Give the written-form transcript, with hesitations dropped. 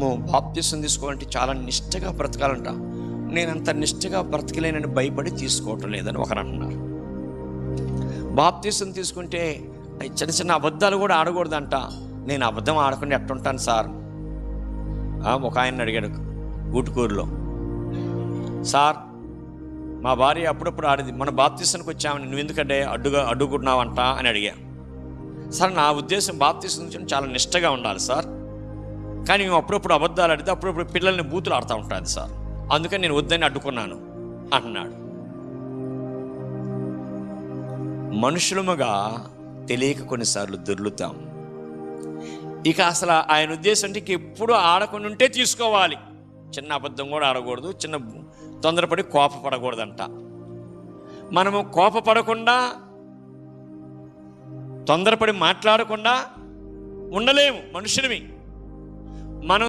బాప్తిసం తీసుకోవాలంటే చాలా నిష్టగా బ్రతకాలంట. నేను అంత నిష్టగా బ్రతకలేనని భయపడి తీసుకోవటం లేదని ఒకరు అంటున్నారు. బాప్తిసం తీసుకుంటే చిన్న చిన్న అబద్ధాలు కూడా ఆడకూడదంట. నేను అబద్ధం ఆడకుండా ఎట్టుంటాను సార్? ఒక ఆయన అడిగాడు ఊటుకూరులో, సార్ మా భార్య అప్పుడప్పుడు ఆడింది, మన బాప్తిసానికి వచ్చామని నువ్వు ఎందుకంటే అడ్డుకుంటున్నావంట అని అడిగా. సార్ నా ఉద్దేశం బాప్తిసం నుంచి చాలా నిష్టగా ఉండాలి సార్, కానీ మేము అప్పుడప్పుడు అబద్ధాలు ఆడితే అప్పుడప్పుడు పిల్లల్ని బూతులు ఆడుతూ ఉంటుంది సార్, అందుకని నేను వద్దని అడ్డుకున్నాను అంటున్నాడు. మనుషులముగా తెలియక కొన్నిసార్లు దొర్లుతాం. ఇక అసలు ఆయన ఉద్దేశం అంటే ఎప్పుడు ఆడకుండా ఉంటే తీసుకోవాలి, చిన్న అబద్ధం కూడా ఆడకూడదు, చిన్న తొందరపడి కోపపడకూడదంట. మనము కోపపడకుండా తొందరపడి మాట్లాడకుండా ఉండలేము మనుషులమి. మనం